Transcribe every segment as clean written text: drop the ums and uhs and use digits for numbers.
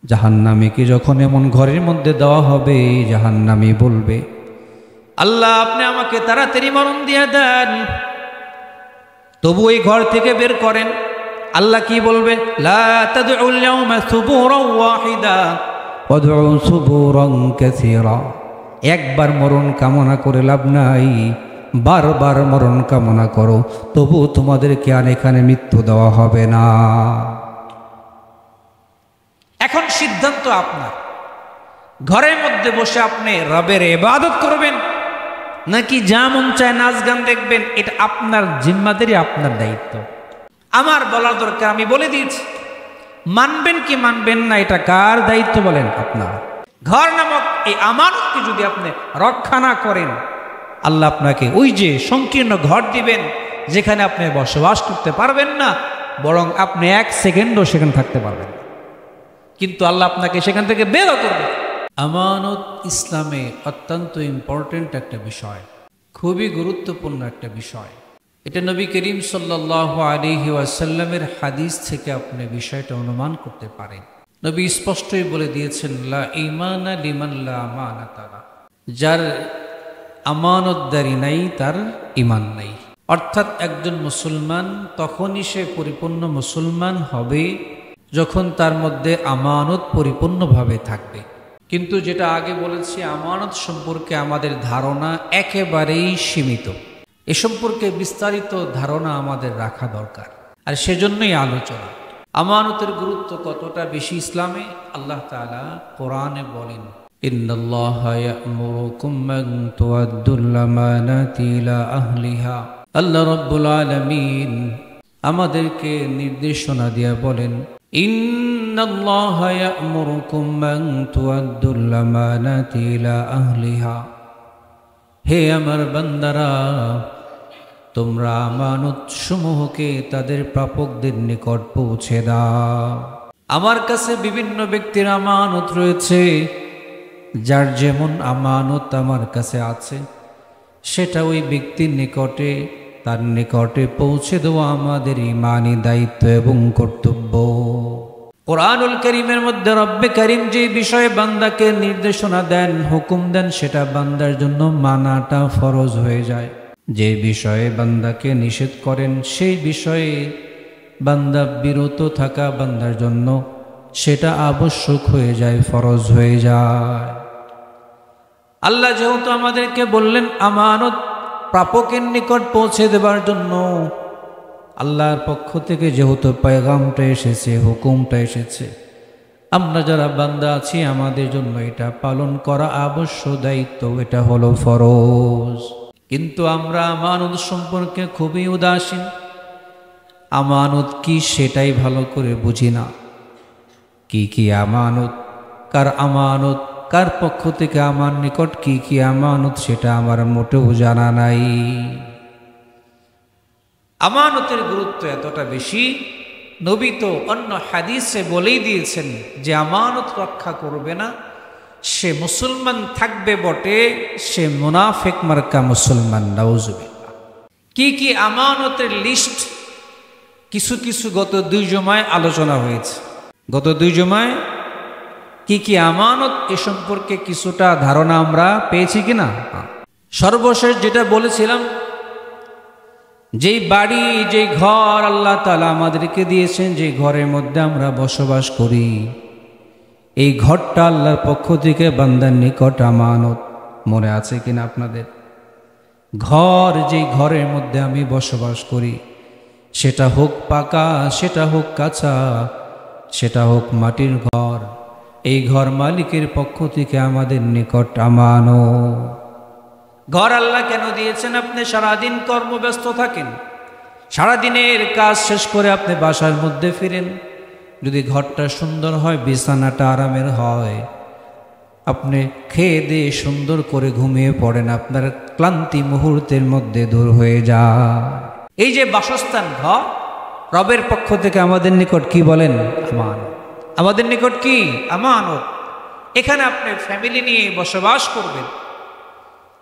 জাহান্নামীকে যখন এমন ঘরের মধ্যে দেওয়া হবে, জাহান্নামী বলবে, আল্লাহ আপনি আমাকে তাড়াতাড়ি মরণ দিয়ে দেন, তবু এই ঘর থেকে বের করেন। আল্লাহ কি বলবে? লা তাদউল ইয়াওমা সুবুরান ওয়াহিদা ওয়াদউ সুবুরান কাসীরা। একবার মরণ কামনা করে লাভ নাই, বারবার মরণ কামনা করো, তবু তোমাদেরকে আর এখানে মৃত্যু দেওয়া হবে না। এখন সিদ্ধান্ত আপনার, ঘরের মধ্যে বসে আপনি রবের ইবাদত করবেন নাকি যা মন চায় নাচ গান দেখবেন, এটা আপনার জিম্মাদারি, আপনার দায়িত্ব। আমার বলার দরকার, আমি বলে দিয়েছি। মানবেন কি মানবেন না, এটা কার দায়িত্ব বলেন? আপনার। ঘর নামক এই আমানতকে যদি আপনি রক্ষা না করেন, আল্লাহ আপনাকে ওই যে সংকীর্ণ ঘর দিবেন যেখানে আপনি বসবাস করতে পারবেন না, বরং আপনি এক সেকেন্ডও সেখানে থাকতে পারবেন না। কিন্তু আল্লাহ আপনাকে সেখান থেকে বেরও করবে। আমানত ইসলামে অত্যন্ত ইম্পর্টেন্ট একটা বিষয়, খুবই গুরুত্বপূর্ণ একটা বিষয়। এটা নবী করিম সাল্লাল্লাহু আলাইহি ওয়াসাল্লামের হাদিস থেকে আপনি বিষয়টা অনুমান করতে পারেন। নবী স্পষ্টই বলে দিয়েছেন, লা ঈমানা লিমান লা আমানাতা লা। যার আমানতদারি নাই তার ঈমান নাই। অর্থাৎ একজন মুসলমান তখনই সে পরিপূর্ণ মুসলমান হবে যখন তার মধ্যে আমানত পরিপূর্ণভাবে থাকবে। কিন্তু যেটা আগে বলেছি, আমানত সম্পর্কে আমাদের ধারণা একেবারেই সীমিত। এ সম্পর্কে বিস্তারিত ধারণা আমাদের রাখা দরকার, আর সেজন্যই আলোচনা। আমানতের গুরুত্ব কতটা বেশি ইসলামে, আল্লাহ তাআলা কোরআনে বলেন, ইন্নাল্লাহা ইয়া'মুরুকুম আন তু'আদ্দুল আমানাতি ইলা আহলিহা। আল্লাহ রাব্বুল আলামিন আমাদেরকে নির্দেশনা দিয়া বলেন, ইন্নাল্লাহা ইয়া'মুরুকুম আন তু'আদ্দুল আমানাতি ইলা আহলিহা। হে আমার বান্দারা, তোমরা আমানত সমূহকে তাদের প্রাপকদের নিকট পৌঁছে দাও। আমার কাছে বিভিন্ন ব্যক্তির আমানত রয়েছে, যার যেমন আমানত আমার কাছে আছে সেটা ওই ব্যক্তির নিকটে, তার নিকটে পৌঁছে দেওয়া আমাদের ঈমানি দায়িত্ব এবং কর্তব্য। কোরআনুল কারীমের মধ্যে রব্বে কারীম যে বিষয়ে বান্দাকে নির্দেশনা দেন, হুকুম দেন, সেটা বান্দার জন্য মানাটা ফরজ হয়ে যায়। যে বিষয়ে বান্দাকে নিষেধ করেন, সেই বিষয়ে বান্দা বিরত থাকা বান্দার জন্য সেটা আবশ্যক হয়ে যায়, ফরজ হয়ে যায়। আল্লাহ যেহেতু আমাদেরকে বললেন আমানত প্রাপকের নিকট পৌঁছে দেবার জন্য, আল্লাহর পক্ষ থেকে যেহেতু পেগামটা এসেছে, হুকুমটা এসেছে, আমরা যারা বান্দা আছি আমাদের জন্য এটা পালন করা আবশ্যক দায়িত্ব, এটা হলো ফরজ। কিন্তু আমরা আমানত সম্পর্কে খুবই উদাসীন। আমানত কি সেটাই ভালো করে বুঝি না। কি কি আমানত, কার আমানত, কার পক্ষ থেকে আমার নিকট কি কি আমানত, সেটা আমার মোটেও জানা নাই। আমানতের গুরুত্ব এতটা বেশি, নবী তো অন্য হাদিসে বলেই দিয়েছেন যে আমানত রক্ষা করবে না সে মুসলমান থাকবে বটে, সে মুনাফিক মার্কা মুসলমান। নাউজুবিল্লাহ। কি কি আমানতের লিস্ট কিছু কিছু গত 2 জুমায় আলোচনা হয়েছে। গত 2 জুমায় কি কি আমানত এ সম্পর্কে কিছুটা ধারণা আমরা পেয়েছি কিনা। সর্বশেষ যেটা বলেছিলাম, যেই বাড়ি, যেই ঘর আল্লাহ তাআলা আমাদেরকে দিয়েছেন, যে ঘরের মধ্যে আমরা বসবাস করি, এই ঘরটা আল্লাহর পক্ষ থেকে বান্দার নিকট আমানত। মনে আছে কিনা আপনাদের? ঘর, যেই ঘরের মধ্যে আমি বসবাস করি, সেটা হোক পাকা, সেটা হোক কাঁচা, সেটা হোক মাটির ঘর, এই ঘর মালিকের পক্ষ থেকে আমাদের নিকট আমানত। ঘর আল্লাহ কেন দিয়েছেন? আপনি সারাদিন কর্মব্যস্ত থাকেন, সারাদিনের কাজ শেষ করে আপনি বাসার মধ্যে ফিরেন, যদি ঘরটা সুন্দর হয়, বিছানাটা আরামের হয়, আপনি খেয়ে দিয়ে সুন্দর করে ঘুমিয়ে পড়েন, আপনার ক্লান্তি মুহূর্তের মধ্যে দূর হয়ে যায়। এই যে বাসস্থান ঘর, রবের পক্ষ থেকে আমাদের নিকট কি বলেন? আমানত। আমাদের নিকট কি? আমানত। এখানে আপনি ফ্যামিলি নিয়ে বসবাস করবেন,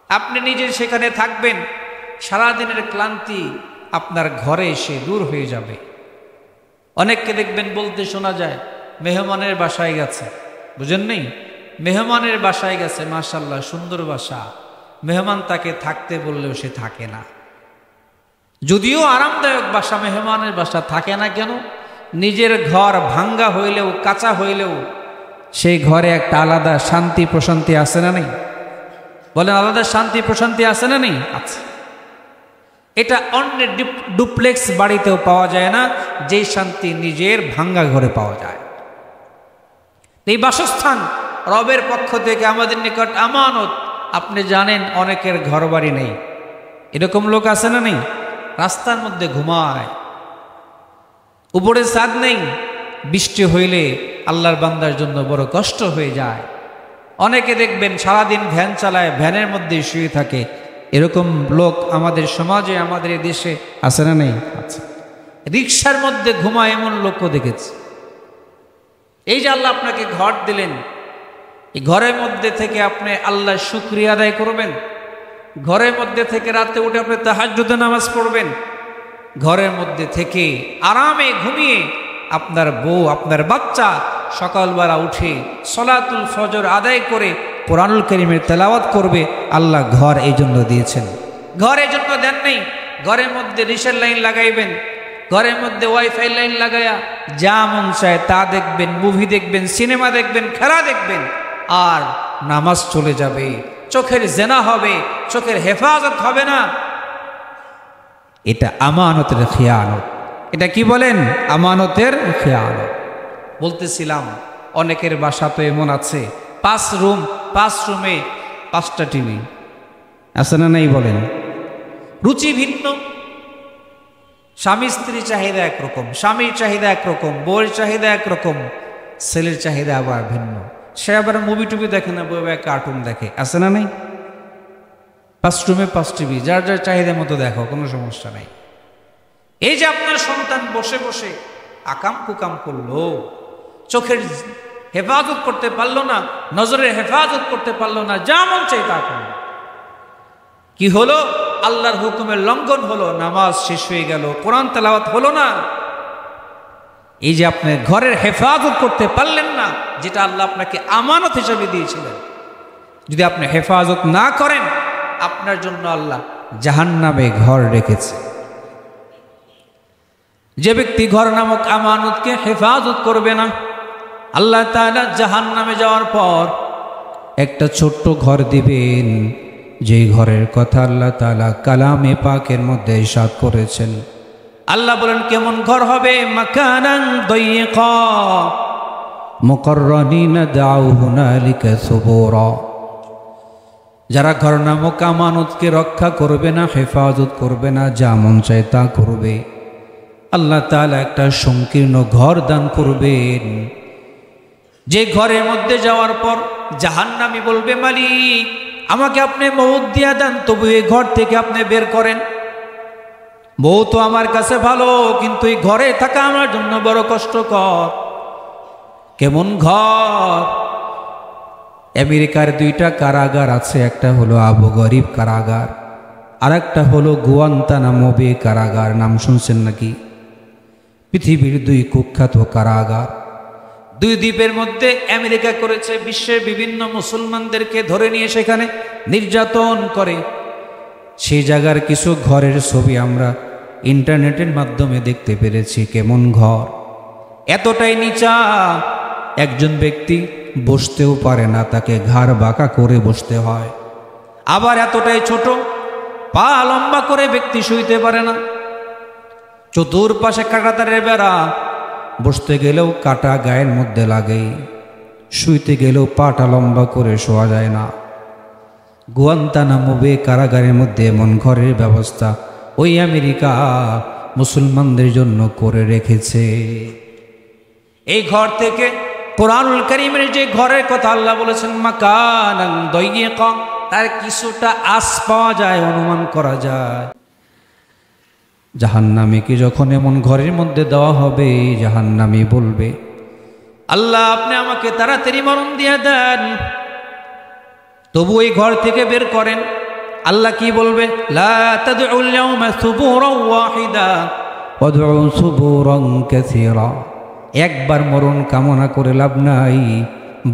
আপনি নিজে সেখানে থাকবেন, সারাদিনের ক্লান্তি আপনার ঘরে এসে দূর হয়ে যাবে। অনেককে দেখবেন বলতে শোনা যায়, মেহমানের বাসায় গেছে, বুঝেন নেই? মেহমানের বাসায় গেছে, মাশাআল্লাহ সুন্দর বাসা, মেহমান তাকে থাকতে বললেও সে থাকে না। যদিও আরামদায়ক বাসা, মেহমানের বাসা থাকে না কেন? নিজের ঘর ভাঙ্গা হইলেও, কাঁচা হইলেও সেই ঘরে একটা আলাদা শান্তি প্রশান্তি আছে না নেই? বলেন, আলাদা শান্তি প্রশান্তি আছে না নেই? আছে। এটা অন্যের ডুপ্লেক্স বাড়িতেও পাওয়া যায় না, যেই শান্তি নিজের ভাঙ্গা ঘরে পাওয়া যায়। এই বাসস্থান রবের পক্ষ থেকে আমাদের নিকট আমানত। আপনি জানেন অনেকের ঘর বাড়ি নেই, এরকম লোক আছে না নেই? রাস্তার মধ্যে ঘুমায়, উপরে ছাদ নেই, বৃষ্টি হইলে আল্লাহর বান্দার জন্য বড় কষ্ট হয়ে যায়। অনেকে দেখবেন সারাদিন ভ্যান চালায়, ভ্যানের মধ্যে শুয়ে থাকে। এরকম লোক আমাদের সমাজে, আমাদের দেশে আছে না নেই? আছে। রিকশার মধ্যে ঘুমায় এমন লোকও দেখেছি। এই যে আল্লাহ আপনাকে ঘর দিলেন, এই ঘরের মধ্যে থেকে আপনি আল্লাহর শুকরিয়া আদায় করবেন। ঘরের মধ্যে থেকে রাতে উঠে আপনি তাহাজ্জুদের নামাজ পড়বেন। ঘরের মধ্যে থেকে আরামে ঘুমিয়ে আপনার বউ, আপনার বাচ্চা সকালবেলা উঠে সলাতুল ফজর আদায় করে কোরআনুল কারীমের তেলাওয়াত করবে। আল্লাহ ঘর এই জন্য দিয়েছেন। ঘর এই জন্য দেন নেই ঘরের মধ্যে ডিশের লাইন লাগাইবেন, ঘরের মধ্যে ওয়াইফাই লাইন লাগায়া যা মন চায় তা দেখবেন, মুভি দেখবেন, সিনেমা দেখবেন, খেলা দেখবেন, আর নামাজ চলে যাবে। চোখের জেনা হবে, চোখের হেফাজত হবে না। এটা আমানতের খেয়ানত। এটা কি বলেন? আমানতের খেয়ানত। বলতেছিলাম অনেকের বাসা তো এমন আছে 5 রুম, 5 রুমে 5টা টিভি আছে না নাই? বলেন, রুচি ভিন্ন। স্বামী স্ত্রী চাহিদা একরকম, স্বামীর চাহিদা একরকম, বউয়ের চাহিদা একরকম, ছেলের চাহিদা আবার ভিন্ন। সে আবার মুভি টুভি দেখে না, বউ কার্টুন দেখে, আছে না নাই? 5 রুমে 5 টিভি, যার যার চাহিদা মতো দেখো, কোনো সমস্যা নাই। এই যে আপনার সন্তান বসে বসে আকাম কুকাম করলো, চোখের হেফাজত করতে পারলো না, নজরের হেফাজত করতে পারলো না, যা মন চাই তা করলো। কি হলো? আল্লাহর হুকুমের লঙ্ঘন হলো, নামাজ শেষ হয়ে গেল, কোরআন তেলাওয়াত হলো না। এই যে আপনি ঘরের হেফাজত করতে পারলেন না, যেটা আল্লাহ আপনাকে আমানত হিসেবে দিয়েছিলেন, যদি আপনি হেফাজত না করেন, আপনার জন্য আল্লাহ জাহান্নামে ঘর রেখেছে। যে ব্যক্তি ঘর নামক আমানতকে হেফাজত করবে না, আল্লাহ তাআলা জাহান্নামে যাওয়ার পর একটা ছোট্ট ঘর দিবেন, যেই ঘরের কথা আল্লাহ তাআলা কালামে পাকের মধ্যে ইরশাদ করেছেন। আল্লাহ বলেন কেমন ঘর হবে? মাকানান দায়িকা মুকাররানিনা দাউ হুনালিকা সুবুরা। যারা ঘর নামক আমানতকে রক্ষা করবে না, হেফাজত করবে না, যা মন চায় তা করবে, আল্লাহ তাআলা একটা সংকীর্ণ ঘর দান করবেন। যে ঘরের মধ্যে যাওয়ার পর জাহান্নামী বলবে, মালিক আমাকে আপনি মওত দিয়া দেন, তবু এই ঘর থেকে আপনি বের করেন। বউ তো আমার কাছে ভালো, কিন্তু এই ঘরে থাকা আমার জন্য বড় কষ্টকর। কেমন ঘর? আমেরিকার 2টা কারাগার আছে, একটা হলো আবু গরিব কারাগার, আর একটা হলো গুয়ান্তানামো বে কারাগার। নাম শুনছেন নাকি? পৃথিবীর 2 কুখ্যাত কারাগার। 2 দ্বীপের মধ্যে আমেরিকা করেছে, বিশ্বের বিভিন্ন মুসলমানদেরকে ধরে নিয়ে সেখানে নির্যাতন করে। সেই জায়গার কিছু ঘরের ছবি আমরা ইন্টারনেটের মাধ্যমে দেখতে পেরেছি। কেমন ঘর? এতটাই নিচা, একজন ব্যক্তি বসতেও পারে না, তাকে ঘাড় বাঁকা করে বসতে হয়। আবার এতটাই ছোট, পা লম্বা করে ব্যক্তি শুইতে পারে না। চতুর্পাশে কাঁটাতারের বেড়া, বসতে গেলেও কাটা গায়ের মধ্যে লাগে, শুইতে গেলেও পাটা লম্বা করে শোয়া যায় না। গুয়ান্তানামো বে কারাগারের মধ্যে এমন ঘরের ব্যবস্থা ওই আমেরিকা মুসলমানদের জন্য করে রেখেছে। এই ঘর থেকে কোরআনুল কারীমের যে ঘরের কথা আল্লাহ বলেছেন, মাকানান দায়িকা, তার কিছুটা আস পাওয়া যায়, অনুমান করা যায়। জাহান্নামীকে যখন এমন ঘরের মধ্যে দেওয়া হবে, জাহান্নামী বলবে, আল্লাহ আপনি আমাকে তাড়াতাড়ি মরণ দিয়ে দেন, তবু এই ঘর থেকে বের করেন। আল্লাহ কি বলবে? লা তাদউল ইয়াওমা সুবুরান ওয়াহিদা ওয়াদউ সুবুরান কাসীরা। একবার মরণ কামনা করে লাভ নাই,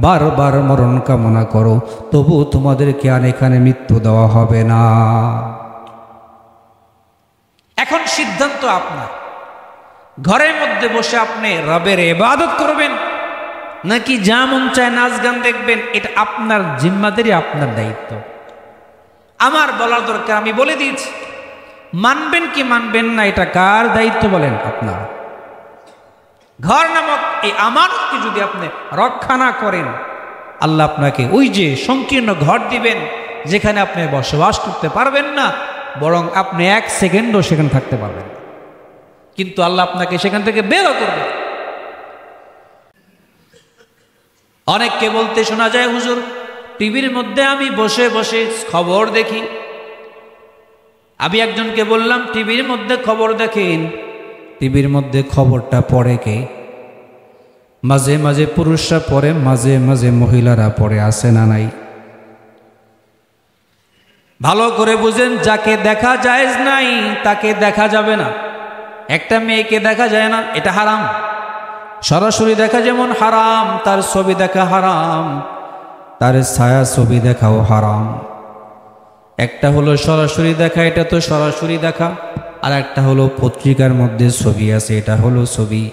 বারবার মরণ কামনা করো, তবু তোমাদেরকে আর এখানে মৃত্যু দেওয়া হবে না। এখন সিদ্ধান্ত আপনার, ঘরের মধ্যে বসে আপনি রবের ইবাদত করবেন নাকি যা মন চায় নাচ গান দেখবেন, এটা আপনার জিম্মাদারি, আপনার দায়িত্ব। আমার বলার দরকার, আমি বলে দিয়েছি। মানবেন কি মানবেন না এটা কার দায়িত্ব বলেন? আপনার। ঘর নামক এই আমানতকে যদি আপনি রক্ষা না করেন, আল্লাহ আপনাকে ওই যে সংকীর্ণ ঘর দিবেন যেখানে আপনি বসবাস করতে পারবেন না, বরং আপনি এক সেকেন্ডও সেখানে থাকতে পারবেন, কিন্তু আল্লাহ আপনাকে সেখান থেকে বেরও করবে। অনেককে বলতে শোনা যায়, হুজুর টিভির মধ্যে আমি বসে বসে খবর দেখি। আমি একজনকে বললাম, টিভির মধ্যে খবর দেখেন, টিভির মধ্যে খবরটা পড়ে কে? মাঝে মাঝে পুরুষরা পড়ে, মাঝে মাঝে মহিলারা পড়ে, আসে না নাই? ভালো করে বুঝেন, যাকে দেখা জায়েজ নাই তাকে দেখা যাবে না। একটা মেয়েকে দেখা যায় না, এটা হারাম। সরাসরি দেখা যেমন হারাম, তার ছবি দেখা হারাম, তার ছায়া ছবি দেখাও হারাম। একটা হলো সরাসরি দেখা, এটা তো সরাসরি দেখা, আর একটা হলো পত্রিকার মধ্যে ছবি আছে, এটা হলো ছবি।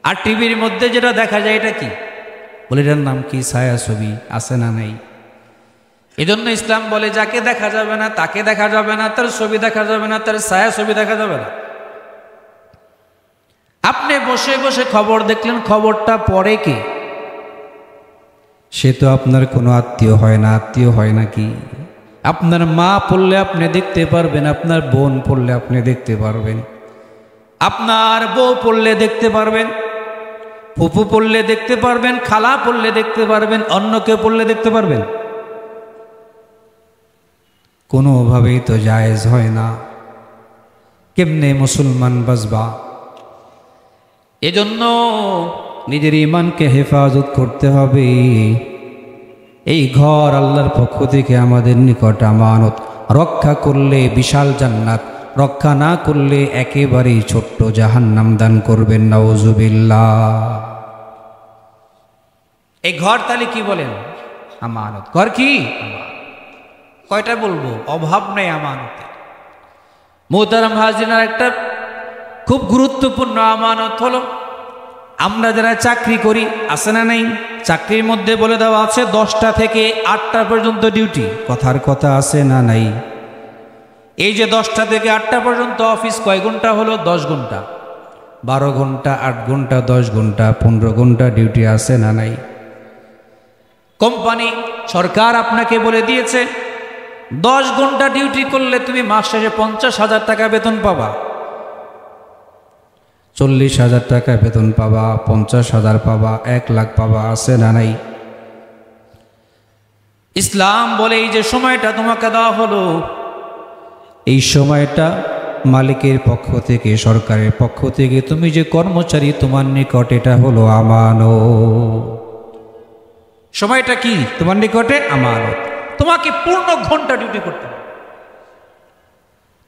আর টিভির মধ্যে যেটা দেখা যায় এটা কি বলে? এটার নাম কি? ছায়া ছবি। আছে না নাই? এজন্য ইসলাম বলে যাকে দেখা যাবে না তাকে দেখা যাবে না, তার ছবি দেখা যাবে না, তার ছায়া ছবি দেখা যাবে না। আপনি বসে বসে খবর দেখলেন, খবরটা পড়ে কে? সে তো আপনার কোনো আত্মীয় হয় না। আত্মীয় হয় নাকি? আপনার মা পড়লে আপনি দেখতে পারবেন, আপনার বোন পড়লে আপনি দেখতে পারবেন, আপনার বউ পড়লে দেখতে পারবেন, ফুফু পড়লে দেখতে পারবেন, খালা পড়লে দেখতে পারবেন, অন্য কেউ পড়লে দেখতে পারবেন? কোনোভাবেই তো জায়েজ হয় না। কেমনে মুসলমান বাঁচবা? এজন্য নিজের ঈমানকে হেফাজত করতে হবে। এই ঘর আল্লাহর পক্ষ থেকে আমাদের নিকট আমানত। রক্ষা করলে বিশাল জান্নাত, রক্ষা না করলে একেবারেই ছোট্ট জাহান্নাম দান করবেন, নাউজুবিল্লাহ। এই ঘর তাহলে কি বলেন? আমানত। ঘর কি? কয়টা বলবো? অভাব নেই আমানতের। মুহতারাম হাজিরার, একটা খুব গুরুত্বপূর্ণ আমানত হলো, আমরা যারা চাকরি করি, আছে না নাই? চাকরির মধ্যে বলে দেওয়া আছে 10টা থেকে 8টা পর্যন্ত ডিউটি। কথার কথা, আছে না নাই? এই যে 10টা থেকে 8টা পর্যন্ত অফিস কয় ঘন্টা হলো? 10 ঘন্টা। 12 ঘন্টা, 8 ঘন্টা, 10 ঘন্টা, 15 ঘন্টা ডিউটি, আছে না নাই? কোম্পানি, সরকার আপনাকে বলে দিয়েছে 10 ঘন্টা ডিউটি করলে তুমি মাস শেষে 50,000 টাকা বেতন পাবা, 40,000 টাকা বেতন পাবা, 50,000 পাবা, 1 লাখ পাবা, আছে না নাই? ইসলাম বলে এই যে সময়টা তোমাকে দেওয়া হলো, এই সময়টা মালিকের পক্ষ থেকে, সরকারের পক্ষ থেকে, তুমি যে কর্মচারী, তোমার নিকট এটা হলো আমানত। সময়টা কি? তোমার নিকটে আমানত। তোমাকে পূর্ণ ঘন্টা ডিউটি করতে হবে।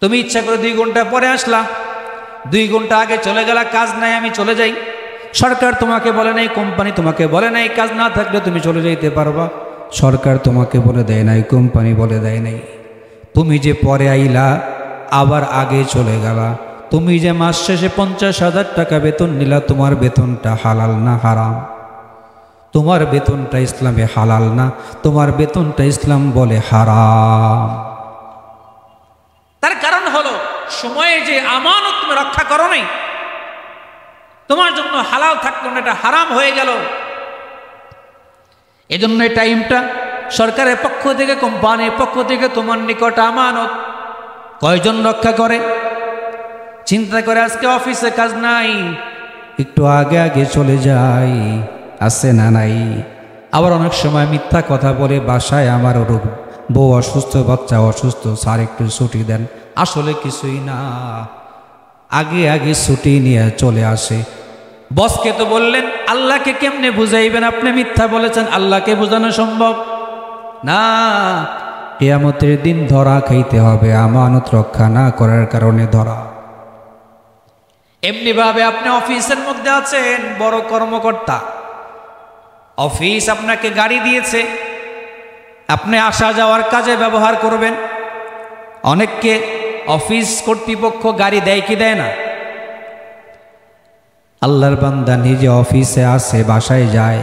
তুমি ইচ্ছা করে 2 ঘন্টা পরে আসলা, 2 ঘন্টা আগে চলে গেলা, কাজ নাই আমি চলে যাই। সরকার তোমাকে বলে নাই, কোম্পানি তোমাকে বলে নাই কাজ না থাকলে তুমি চলে যাইতে পারবা। সরকার তোমাকে বলে দেয় নাই, কোম্পানি বলে দেয় নাই। তুমি যে পরে আইলা, আবার আগে চলে গেলা, তুমি যে মাস শেষে 50,000 টাকা বেতন নিলা, তোমার বেতনটা হালাল না হারাম? তোমার বেতনটা ইসলামে হালাল না, তোমার বেতনটা ইসলাম বলে হারাম। তার কারণ হলো সময়ে যে আমানত তুমি রক্ষা করো নাই, তোমার জন্য হালাল থাকলো না, এটা হারাম হয়ে গেল। এজন্য এই টাইমটা সরকারের পক্ষ থেকে, কোম্পানির পক্ষ থেকে তোমার নিকট আমানত। কয়জন রক্ষা করে? চিন্তা করে, আজকে অফিসে কাজ নাই, একটু আগে আগে চলে যাই, আছে না নাই? আবার অনেক সময় মিথ্যা কথা বলে, বাসায় আমার বউ অসুস্থ, বাচ্চা অসুস্থ, স্যার একটু ছুটি দেন। আসলে কিছুই না, আগে আগে ছুটি নিয়ে চলে আসে। বসকে তো বললেন, আল্লাহকে কেমনে বুঝাইবেন? আপনি মিথ্যা বলেছেন, আল্লাহকে বোঝানো সম্ভব না। কিয়ামতের দিন ধরা খাইতে হবে, আমানত রক্ষা না করার কারণে ধরা। এমনিভাবে আপনি অফিসের মধ্যে আছেন, বড় কর্মকর্তা, অফিস আপনাকে গাড়ি দিয়েছে, আপনি আসা যাওয়ার কাজে ব্যবহার করবেন। অনেককে অফিস কর্তৃপক্ষ গাড়ি দেয় কি দেয় না? আল্লাহর বান্দা নিজে অফিসে আসে, বাসায় যায়,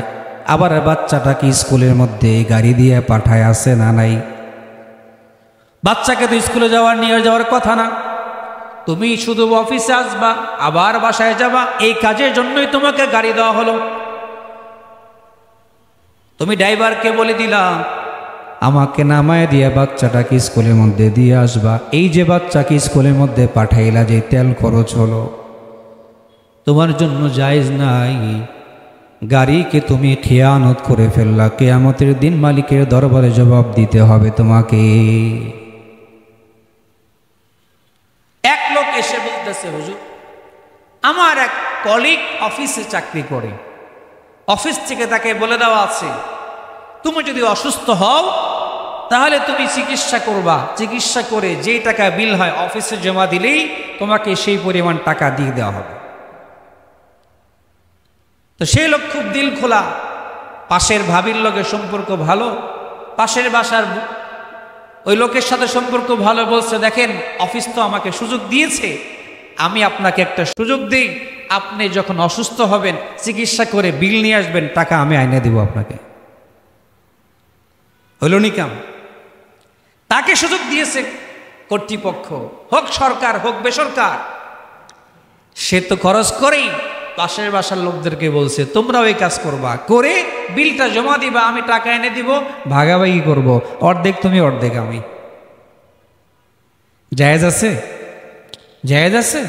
আবার বাচ্চাটাকে স্কুলের মধ্যে গাড়ি দিয়ে পাঠায়, আসে না নাই? বাচ্চাকে তো স্কুলে নিয়ে যাওয়ার কথা না, তুমি শুধু অফিসে আসবা আবার বাসায় যাবা, এই কাজের জন্যই তোমাকে গাড়ি দেওয়া হলো। তুমি ড্রাইভারকে বলে দিলা আমাকে নামায় দিয়ে বাচ্চাটাকে স্কুলের মধ্যে দিয়ে আসবা, এই যে বাচ্চাকে স্কুলের মধ্যে পাঠাইলা, যে তেল খরচ হলো, তোমার জন্য জায়েজ নাই। গাড়িকে তুমি খেয়ানত করে ফেললা, কিয়ামতের দিন মালিকের দরবারে জবাব দিতে হবে তোমাকে। এক লোক এসে বলতেছে, হুজুর আমার এক কলিগ অফিসে চাকরি করে, অফিস থেকে তাকে বলে দেওয়া আছে তুমি যদি অসুস্থ হও তাহলে তুমি চিকিৎসা করবা, চিকিৎসা করে যে টাকা বিল হয় অফিসে জমা দিলেই তোমাকে সেই পরিমাণ টাকা দিয়ে দেওয়া হবে। তো সেই লোক খুব দিল খোলা, পাশের ভাবির লোকের সম্পর্ক ভালো, পাশের বাসার ওই লোকের সাথে সম্পর্ক ভালো, বলছে দেখেন অফিস তো আমাকে সুযোগ দিয়েছে, আমি আপনাকে একটা সুযোগ দিই, আপনি যখন অসুস্থ হবেন চিকিৎসা করে বিল নিয়ে আসবেন, টাকা আমি আইনে দিব আপনাকে। হইল নি কাম? তাকে সুযোগ দিয়েছে কর্তৃপক্ষ, হোক সরকার হোক বেসরকার, সে তো খরচ করেই পাশের বাসার লোকদেরকে বলছে তোমরা ওই কাজ করবা, করে বিলটা জমা দিবা, আমি টাকা এনে দিব, ভাগাভাগি করব, অর্ধেক তুমি অর্ধেক আমি। জায়েজ আছে? জায়েজ আছে?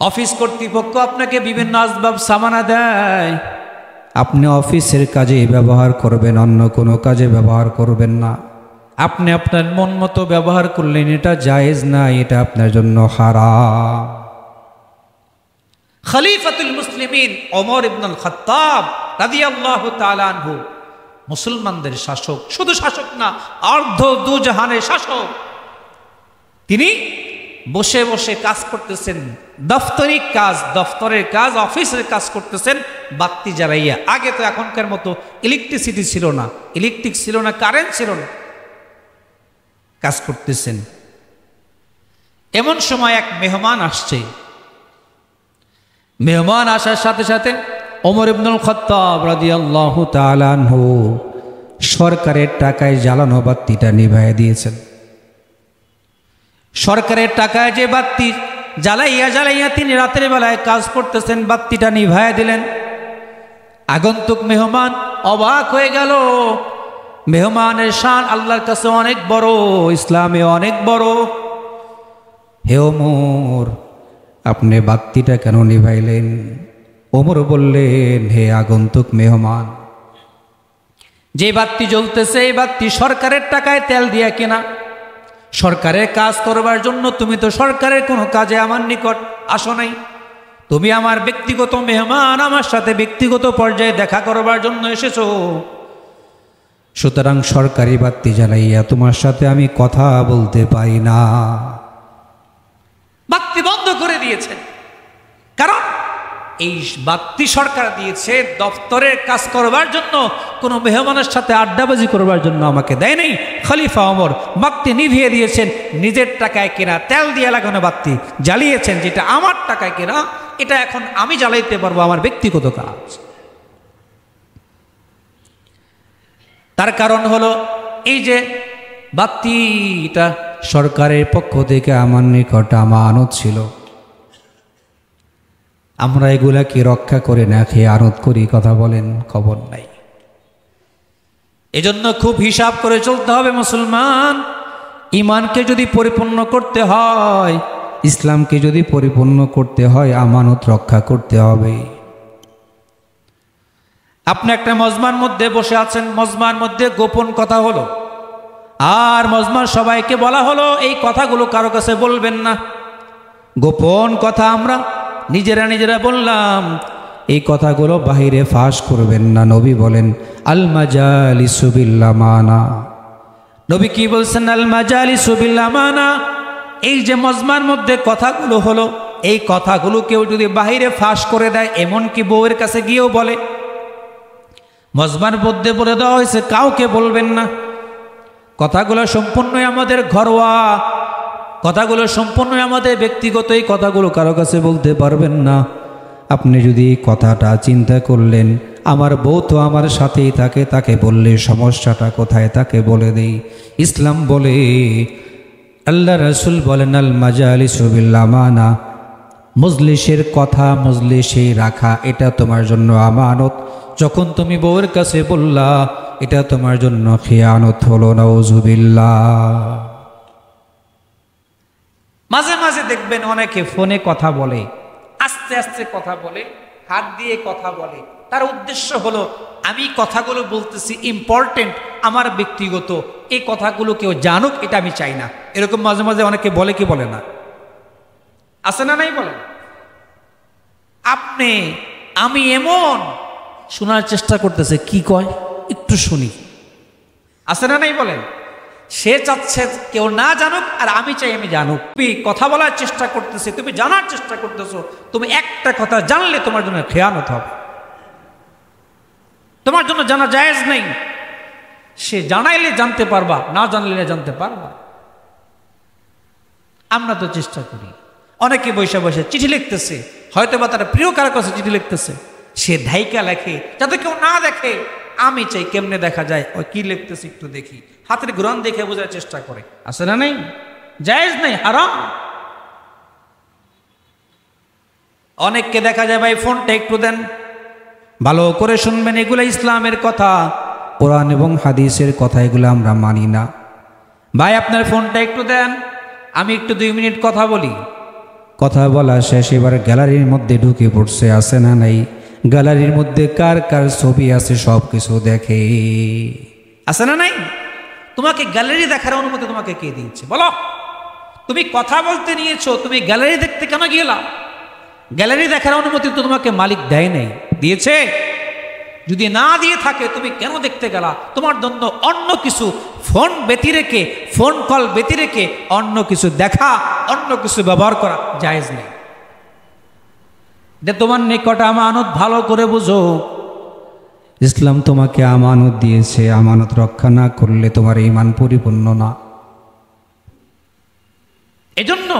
অফিস কর্তৃপক্ষ আপনাকে বিভিন্ন আসবাব সামানা দেয়, আপনি অফিসের কাজে ব্যবহার করবেন, অন্য কোনো কাজে ব্যবহার করবেন না। আপনি আপনার মন মতো ব্যবহার করলেন, এটা জায়েজ না, এটা আপনার জন্য হারাম। খলিফাতুল মুসলিমিন ওমর ইবনুল খাত্তাব রাদিয়াল্লাহু তাআলা আনহু, মুসলমানদের শাসক, শুধু শাসক না অর্ধ দুজাহানের শাসক, তিনি বসে বসে কাজ করতেছেন, দফতরিক কাজ, দফতরের কাজ, অফিসের কাজ করতেছেন বাতি জ্বালাইয়া। আগে তো এখনকার মতো ইলেকট্রিসিটি ছিল না, ইলেকট্রিক ছিল না, কারেন্ট ছিল না, কাজ করতেছেন। এমন সময় এক মেহমান আসছে, মেহমান আসার সাথে সাথে ওমর ইবনুল খাত্তাব রাদিয়াল্লাহু তাআলা আনহু সরকারের টাকায় জ্বালানো বাতিটা নিভাইয়া দিয়েছেন। সরকারের টাকায় যে বাতি জ্বালাইয়া জ্বালাইয়া তিনি রাতের বেলায় কাজ করতেছেন, বাতিটা নিভাইয়া দিলেন। আগন্তুক মেহমান অবাক হয়ে গেল, মেহমানের শান আল্লাহর কাছে অনেক বড়, ইসলামে অনেক বড়। হে ওমর, আপনি বাতিটা কেন নিভাইলেন? ওমর বললেন, হে আগন্তুক মেহমান, যে বাতি জ্বলতেছে এই বাতি সরকারের টাকায় তেল দিয়া কেনা, সরকারের কাজ করবার জন্য। তুমি তো সরকারের কোনো কাজে আমার নিকট আসো নাই, তুমি আমার ব্যক্তিগত মেহমান, আমার সাথে ব্যক্তিগত পর্যায়ে দেখা করবার জন্য এসেছো, সুতরাং সরকারি বাতি জ্বালাইয়া তোমার সাথে আমি কথা বলতে পারি না। বাতি বন্ধ করে দিয়েছেন, কারণ এই বাতি সরকার দিয়েছে দপ্তরের কাজ করবার জন্য, কোনো মেহমানের সাথে আড্ডাবাজি করবার জন্য আমাকে দেয় নাই। খলিফা ওমর বাতি নিভিয়ে দিয়েছেন, নিজের টাকায় কেনা তেল দিয়ে লাগানো বাতি জ্বালিয়েছেন, যেটা আমার টাকায় কেনা, এটা এখন আমি জ্বালাইতে পারবো, আমার ব্যক্তিগত কাজ। তার কারণ হলো এই যে বাতিটা সরকারের পক্ষ থেকে আমার নিকট আমানত ছিল, আমরা এগুলাকে রক্ষা করে না খেয়ে আনত করি, কথা বলেন, খবর নাই। এজন্য খুব হিসাব করে চলতে হবে মুসলমান। ইমানকে যদি পরিপূর্ণ করতে হয়, ইসলামকে যদি পরিপূর্ণ করতে হয়, আমানত রক্ষা করতে হবে। আপনি একটা মজমার মধ্যে বসে আছেন, মজমার মধ্যে গোপন কথা হলো, আর মজমার সবাইকে বলা হলো এই কথাগুলো কারো কাছে বলবেন না, গোপন কথা আমরা নিজেরা নিজেরা বললাম, এই কথাগুলো বাহিরে ফাঁস করবেন না। নবী বলেন আল মাজালিসু বিল আমানা। নবী কি বলছেন? আল মাজালিসু বিল আমানা, এই যে মজমার মধ্যে কথাগুলো হলো, এই কথাগুলো কেউ যদি বাহিরে ফাঁস করে দেয়, এমনকি বউয়ের কাছে গিয়েও বলে, মজমার মধ্যে বলে দেওয়া হয়েছে কাউকে বলবেন না। কথাগুলো সম্পূর্ণই আমাদের ঘরোয়া, কথাগুলো সম্পূর্ণই আমাদের ব্যক্তিগত, এই কথাগুলো কারো কাছে বলতে পারবেন না। আপনি যদি কথাটা চিন্তা করলেন, আমার বউ তো আমার সাথেই থাকে, তাকে বললে সমস্যাটা কোথায়, তাকে বলে দেই। ইসলাম বলে, আল্লাহ রাসূল বলেন, আল মাজালিসু বিল আমানা, মজলিসের কথা মজলিসে রাখা, এটা তোমার জন্য আমানত। যখন তুমি বউয়ের কাছে বললা, এটা তোমার জন্য খিয়ানত হলো, নাউজুবিল্লাহ। মাঝে মাঝে দেখবেন অনেকে ফোনে কথা বলে, আস্তে আস্তে কথা বলে, হাত দিয়ে কথা বলে, তার উদ্দেশ্য হলো আমি কথাগুলো বলতেছি ইম্পর্টেন্ট, আমার ব্যক্তিগত, এই কথাগুলো কেউ জানুক, এটা আমি চাই না। এরকম মাঝে মাঝে অনেকে বলে কি বলে না, আছে না নাই বলে? আপনি আমি এমন শোনার চেষ্টা করতেছে, কি কয় একটু শুনি, আছে না নাই বলেন? সে চাচ্ছে কেউ না জানুক, আর আমি চাই আমি জানুক। তুমি কথা বলার চেষ্টা করতেছে, তুমি জানার চেষ্টা করতেছো, তুমি একটা কথা জানলে তোমার জন্য খেয়ানত হবে, তোমার জন্য জানা জায়েজ নেই। সে জানাইলে জানতে পারবা, না জানলে জানতে পারবা। আমরা তো চেষ্টা করি। অনেকে বসে বসে চিঠি লিখতেছে, হয়তো বা তার প্রিয় কারো কাছে চিঠি লিখতেছে, সে ধাইকা লেখে যাতে কেউ না দেখে। আমি চাই কেমনে দেখা যায়, ওই কি লিখতেছে একটু দেখি, হাতের গ্রহণ দেখে বোঝার চেষ্টা করে, আছে না নেই? জায়েজ নেই, হারাম। অনেককে দেখা যায়, ভাই ফোনটা একটু দেন, ভালো করে শুনবেন, এগুলো ইসলামের কথা, কোরআন এবং হাদিসের কথা, এগুলো আমরা মানি না। ভাই আপনার ফোনটা একটু দেন, আমি একটু 2 মিনিট কথা বলি। কথা বলা শেষ, এবার গ্যালারির মধ্যে ঢুকে পড়ছে, আছে না নাই? গ্যালারির মধ্যে কার কার ছবি আছে সব কিছু দেখে, আছে না নাই? তোমাকে গ্যালারি দেখার অনুমতি তোমাকে কে দিয়েছে বলো? তুমি কথা বলতে নিয়েছো, তুমি গ্যালারি দেখতে কেন গেলা? গ্যালারি দেখার অনুমতি তো তোমাকে মালিক দেয় নাই, দিয়েছে? যদি না দিয়ে থাকে তুমি কেন দেখতে গেলা? তোমার জন্য অন্য কিছু, ফোন ব্যতি রেখে, ফোন কল ব্যতি রেখে অন্য কিছু দেখা, অন্য কিছু ব্যবহার করা জায়েজ নেই। তোমার নিকট আমানত, ভালো করে বুঝো, ইসলাম তোমাকে আমানত দিয়েছে, আমানত রক্ষা না করলে তোমার ঈমান পরিপূর্ণ না। এজন্য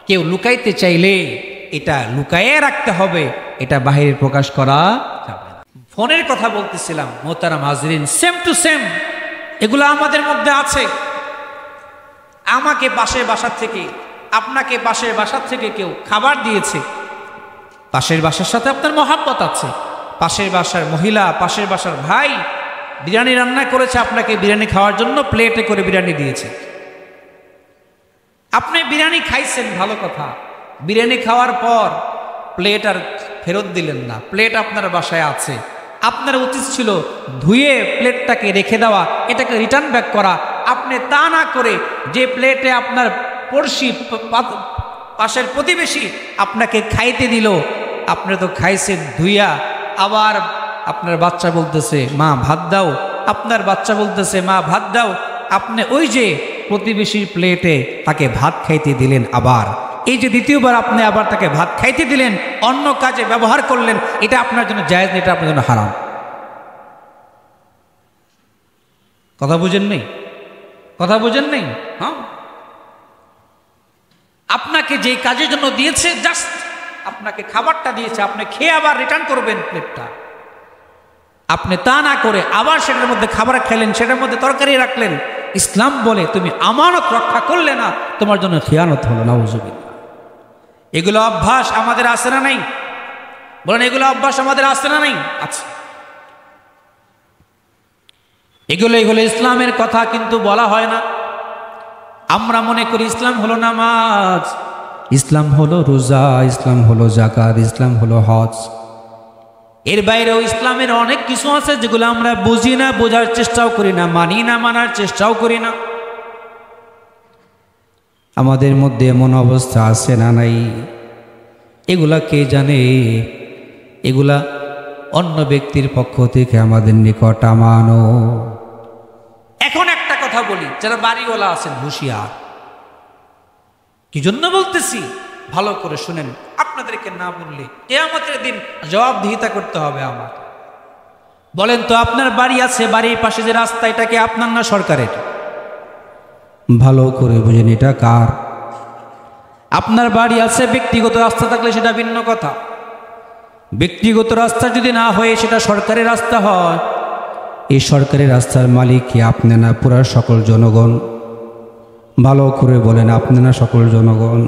কেউ লুকাইতে চাইলে এটা লুকাইয়ে রাখতে হবে, এটা বাহিরে প্রকাশ করা যাবে না। ফোনের কথা বলতেছিলাম মোহতারাম হাজরিন, সেম টু সেম এগুলো আমাদের মধ্যে আছে। আমাকে পাশের বাসার থেকে, আপনাকে পাশের বাসার থেকে কেউ খাবার দিয়েছে, পাশের বাসার সাথে আপনার মহাব্বত আছে, পাশের বাসার মহিলা, পাশের বাসার ভাই বিরিয়ানি রান্না করেছে, আপনাকে বিরিয়ানি খাওয়ার জন্য প্লেটে করে বিরিয়ানি দিয়েছে। আপনি বিরিয়ানি খাইছেন, ভালো কথা, বিরিয়ানি খাওয়ার পর প্লেট আর ফেরত দিলেন না, প্লেট আপনার বাসায় আছে। আপনার উচিত ছিল ধুয়ে প্লেটটাকে রেখে দেওয়া, এটাকে রিটার্ন ব্যাক করা। আপনি তা না করে যে প্লেটে আপনার পড়শি, পাশের প্রতিবেশী আপনাকে খাইতে দিল, আপনি তো খাইছেন ধুইয়া, আবার আপনার বাচ্চা বলতেছে মা ভাত দাও, আপনার বাচ্চা বলতেছে মা ভাত দাও, আপনি ওই যে প্রতিবেশীর প্লেটে তাকে ভাত খাইতে দিলেন, আবার এই যে দ্বিতীয়বার আপনি আবার তাকে ভাত খাইতে দিলেন, অন্য কাজে ব্যবহার করলেন, এটা আপনার জন্য জায়েজ নেই, এটা আপনার জন্য হারাম। কথা বুঝেন নেই? কথা বুঝেন নেই? হ্যাঁ, আপনাকে যে কাজের জন্য দিয়েছে, জাস্ট আপনাকে খাবারটা দিয়েছে, আপনি খেয়ে আবার রিটার্ন করবেন প্লেটটা। আপনি তা না করে আবার সেটার মধ্যে খাবার খেলেন, সেটার মধ্যে তরকারি রাখলেন। ইসলাম বলে তুমি আমানত রক্ষা করলে না, তোমার জন্য খিয়ানত হলো, নাউজুবিল্লাহ। এগুলো অভ্যাস আমাদের আছে না নাই? বলেন, এগুলো অভ্যাস আমাদের আছে না নাই? আচ্ছা, এগুলো ইসলামের কথা, কিন্তু বলা হয় না। আমরা মনে করি ইসলাম হলো নামাজ, ইসলাম হলো রোজা, ইসলাম হলো যাকাত, ইসলাম হলো হজ। এর বাইরেও ইসলামের অনেক কিছু আছে যেগুলো আমরা বুঝি না, বোঝার চেষ্টাও করি না, মানি না, মানার চেষ্টাও করি না। আমাদের মধ্যে এমন অবস্থা আছে না নাই? এগুলা কে জানে? এগুলা অন্য ব্যক্তির পক্ষ থেকে আমাদের নিকট আমানো। এখন একটা কথা বলি, যারা বাড়িওয়ালা আছেন হুঁশিয়ার, কি জন্য বলতেছি ভালো করে শুনেন, আপনাদেরকে না বললে কিয়ামতের দিন জবাবদিহিতা করতে হবে আমার। বলেন তো, আপনার বাড়ি আছে, বাড়ির পাশে যে রাস্তা, এটা কি আপনার না সরকারের? ভালো করে বুঝেন এটা কার। আপনার বাড়ি আছে, ব্যক্তিগত রাস্তা থাকলে সেটা ভিন্ন কথা। ব্যক্তিগত রাস্তা যদি না হয়ে সেটা সরকারি রাস্তা হয়, এই সরকারি রাস্তার মালিক কি আপনি না পুরা সকল জনগণ? ভালো করে বলেন, আপনি না সকল জনগণ?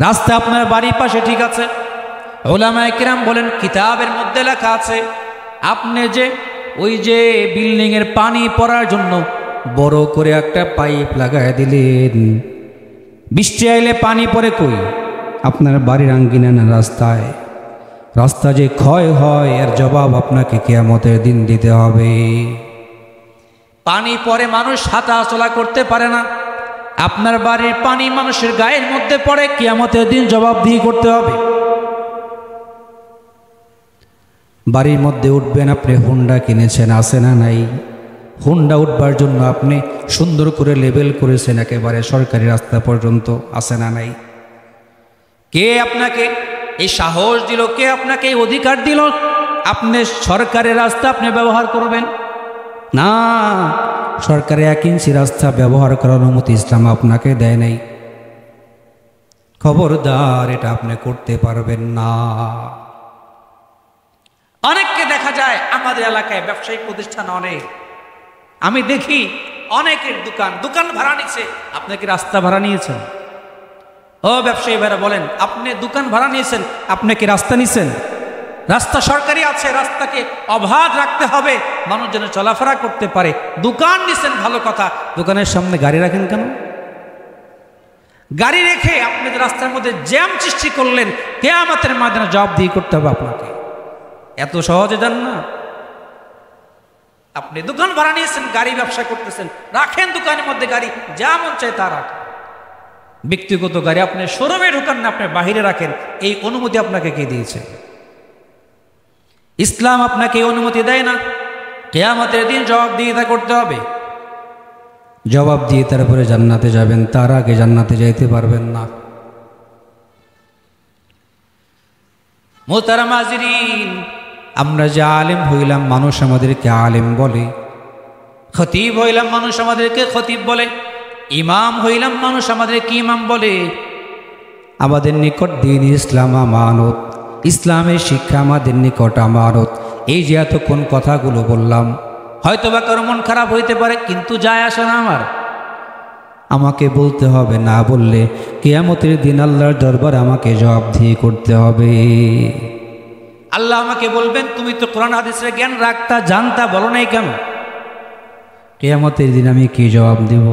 রাস্তা আপনার বাড়ির পাশে, ঠিক আছে, উলামায়ে কিরাম বলেন কিতাবের মধ্যে লেখা আছে আপনি যে ওই যে বিল্ডিংয়ের পানি পড়ার জন্য বড় করে একটা পাইপ লাগায় দিলেন, বৃষ্টি আইলে পানি পড়ে কই? আপনার বাড়ির আঙ্গিনা না রাস্তায়। রাস্তা যে ক্ষয় হয় এর জবাব আপনাকে কিয়ামতের দিন দিতে হবে। পানি পড়ে মানুষ হাঁটা চলা করতে পারে না, আপনার বাড়ির পানি মানুষের গায়ের মধ্যে পড়ে, কিয়ামতের দিন জবাবদিহি করতে হবে। বাড়ির মধ্যে উঠবেন, আপনি হুন্ডা কিনেছেন, আছে না নাই? হুন্ডা উঠবার জন্য আপনি সুন্দর করে লেবেল করেছেন একেবারে সরকারি রাস্তা পর্যন্ত, আছে না নাই? কে আপনাকে এই সাহস দিল? কে আপনাকে এই অধিকার দিল আপনি সরকারের রাস্তা আপনি ব্যবহার করবেন? না, সরকারে 1 ইঞ্চি রাস্তা ব্যবহার করার অনুমতি ইসলাম আপনাকে দেয় নাই। খবরদার, এটা আপনি করতে পারবেন না। অনেককে দেখা যায় আমাদের এলাকায় ব্যবসায়িক প্রতিষ্ঠান অনেক, আমি দেখি অনেকের দোকান ভাড়া নিচ্ছে। আপনি কি রাস্তা ভাড়া নিয়েছেন? ও ব্যবসায়ী ভাইরা বলেন, আপনি দোকান ভাড়া নিয়েছেন, আপনি কি রাস্তা নিছেন? রাস্তা সরকারি আছে, রাস্তাকে অবাধ রাখতে হবে, মানুষ যেন চলাফেরা করতে পারে। দোকান নিছেন, ভালো কথা, দোকানের সামনে গাড়ি রাখেন কেন? গাড়ি রেখে আপনি রাস্তার মধ্যে জ্যাম সৃষ্টি করলেন, কিয়ামতের ময়দানে জবাবদিহি করতে হবে আপনাকে। এত সহজে যান না। আপনি দোকান ভাড়া নিয়েছেন, গাড়ি ব্যবসা করতেছেন, রাখেন দোকানের মধ্যে গাড়ি, যা মন চায় তা রাখেন। ব্যক্তিগত গাড়ি আপনি শোরুমে ঢোকান না, আপনি বাহিরে রাখেন। এই অনুমতি আপনাকে কে দিয়েছে? ইসলাম আপনাকে এই অনুমতি দেয় না। কিয়ামতের দিন জবাবদিহিতা করতে হবে। জবাব দিয়ে তারপরে জান্নাতে যাবেন, তার আগে জান্নাতে যাইতে পারবেন না। মোহতারাম হাজিরিন, আমরা যে আলেম হইলাম, মানুষ আমাদেরকে আলেম বলে। খতিব হইলাম, মানুষ আমাদেরকে খতিব বলে। ইমাম হইলাম, মানুষ আমাদেরকে ইমাম বলে। আমাদের নিকট দ্বীন ইসলাম আমানত, ইসলামের শিক্ষা আমাদের নিকট আমানত। এই যে এতক্ষণ কথাগুলো বললাম, হয়তো বা কারো মন খারাপ হইতে পারে, কিন্তু যায় আসে না আমার। আমাকে বলতে হবে, না বললে কিয়ামতের দিন আল্লাহর দরবারে আমাকে জবাবদিহি করতে হবে। আল্লাহ আমাকে বলবেন, তুমি তো কোরআন হাদিসের জ্ঞান রাখতা, জানতা, বলো নাই কেন? কিয়ামতের দিন আমি কি জবাব দেব?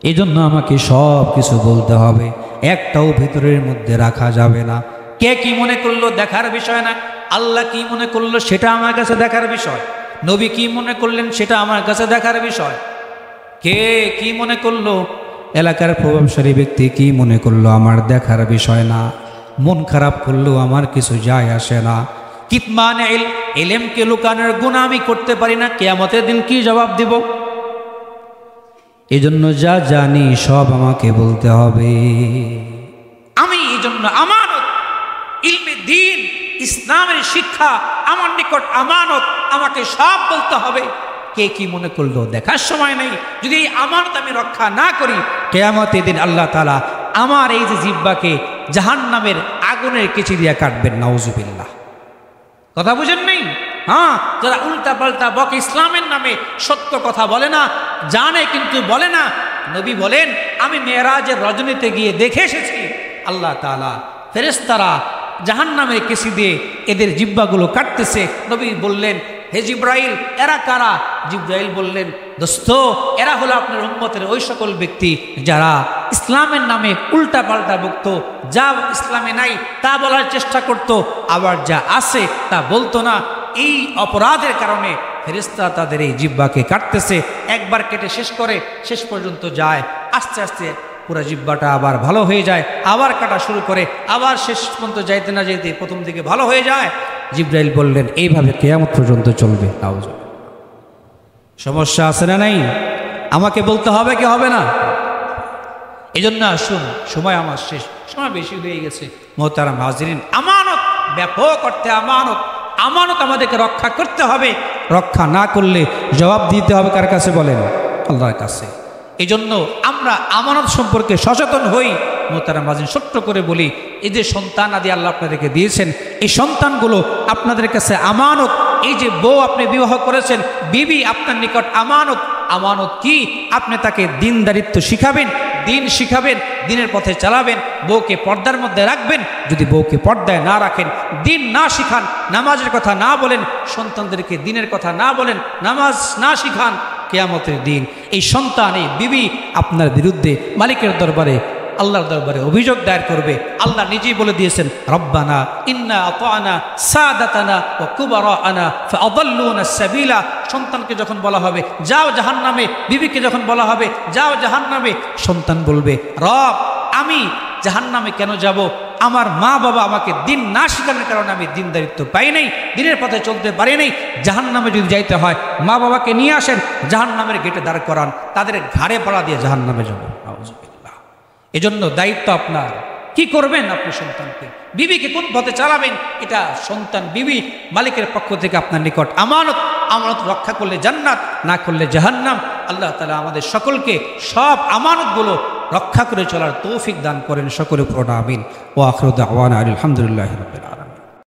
এই জন্য আমাকে সব কিছু বলতে হবে, একটাও ভিতরের মধ্যে রাখা যাবে না। কে কি মনে করলো দেখার বিষয় না, আল্লাহ কি মনে করলো সেটা আমার কাছে দেখার বিষয়, নবী কি মনে করলেন সেটা আমার কাছে দেখার বিষয়। কে কি মনে করলো, এলাকার প্রভাবশালী ব্যক্তি কি মনে করলো আমার দেখার বিষয় না। মন খারাপ করলেও আমার কিছু যায় আসে না। কিতমান ইলমকে লুকানোর গুনাহ আমি করতে পারি না, কিয়ামতের দিন কি জবাব দিব? এজন্য যা জানি সব আমাকে বলতে হবে। আমি এজন্য আমানত, ইলমে দ্বীন, ইসলামের শিক্ষা আমার নিকট আমানত, আমাকে সব বলতে হবে। কে কি মনে করলো দেখার সময় নেই। যদি এই আমানত আমি রক্ষা না করি, কিয়ামতের দিন আল্লাহ তাআলা আমার এই যে জিহ্বাকে জাহান্নামের আগুনের কেচি দিয়ে কাটবেন, নাউজুবিল্লাহ। কথা বুঝেন নেই? হ্যাঁ, যারা উল্টা পাল্টা বকে, ইসলামের নামে সত্য কথা বলে না, জানে কিন্তু বলে না। নবী বলেন, আমি মেরাজের রজনীতে গিয়ে দেখে এসেছি আল্লাহ তাআলা ফেরেশতারা জাহান্নামের কেচি দিয়ে এদের জিহ্বাগুলো কাটতেছে। নবী বললেন, হে জিব্রাইল, এরা কারা? জিব্রাইল বললেন, দোস্ত, এরা হলো আপনার উম্মতের ওই সকল ব্যক্তি যারা ইসলামের নামে উল্টা পাল্টা বকত, যা ইসলামে নাই তা বলার চেষ্টা করত, আবার যা আছে তা বলতো না। এই অপরাধের কারণে ফেরেশতা তাদের এই জিহ্বাকে কাটতেছে। একবার কেটে শেষ করে শেষ পর্যন্ত যায়, আস্তে আস্তে পুরো জিহ্বাটা আবার ভালো হয়ে যায়, আবার কাটা শুরু করে, আবার শেষ পর্যন্ত যাইতে না যাইতে প্রথম দিকে ভালো হয়ে যায়। জিব্রাইল বললেন, এইভাবে কিয়ামত পর্যন্ত চলবে। সমস্যা আছে না নাই? আমাকে বলতে হবে কি হবে না? এই জন্য আসুন, সময় আমার শেষ, সময় বেশি হয়ে গেছে। মোহতারাম হাজিরিন, আমানত ব্যাপক অর্থে আমানত, আমানত আমাদেরকে রক্ষা করতে হবে। রক্ষা না করলে জবাব দিতে হবে কার কাছে বলেন? আল্লাহর কাছে। এই জন্য আমরা আমানত সম্পর্কে সচেতন হই। মোহতারাম হাজিরিন, ছোট্ট করে বলি, এই যে সন্তান আদি আল্লাহ আপনাদেরকে দিয়েছেন, এই সন্তানগুলো আপনাদের কাছে আমানত। এই যে বউ আপনি বিবাহ করেছেন, বিবি আপনার নিকট আমানত। আমানত কি? আপনি তাকে দিনদারিত্ব শিখাবেন, দিন শিখাবেন, দিনের পথে চালাবেন, বউকে পর্দার মধ্যে রাখবেন। যদি বউকে পর্দায় না রাখেন, দিন না শিখান, নামাজের কথা না বলেন, সন্তানদেরকে দিনের কথা না বলেন, নামাজ না শিখান, কিয়ামতের দিন এই সন্তান, এই বিবি আপনার বিরুদ্ধে মালিকের দরবারে, আল্লাহর দরবারে অভিযোগ দায়ের করবে। আল্লাহ নিজেই বলে দিয়েছেন, রব্বানা ইন্না আতানা সাদাতানা ওয়া কুবারানা ফাআদাল্লুনা সাবিলা। সন্তানকে যখন বলা হবে যাও জাহান্নামে, বিবিকে যখন বলা হবে যাও জাহান্নামে, সন্তান বলবে, রব আমি জাহান্নামে কেন যাব? আমার মা বাবা আমাকে দিন না শেখানোর কারণে আমি দিনদারিত্ব পাই নাই, দিনের পথে চলতে পারি নাই। জাহান্নামে যদি যাইতে হয়, মা বাবাকে নিয়ে আসেন, জাহান্নামের গেটে দাঁড় করান, তাদের ঘাড়ে পাড়া দিয়ে জাহান্নামে যাব। এজন্য দায়িত্ব আপনার। কি করবেন আপনি সন্তানকে, বিবিকে কোন পথে চালাবেন, এটা সন্তান বিবি মালিকের পক্ষ থেকে আপনার নিকট আমানত। আমানত রক্ষা করলে জান্নাত, না করলে জাহান্নাম। আল্লাহ তাআলা আমাদের সকলকে সব আমানতগুলো রক্ষা করে চলার তৌফিক দান করেন। সকলে পড়ুন আমিন। ওয়া আখিরু দাওয়ানা আলহামদুলিল্লাহি রাব্বিল আলামিন।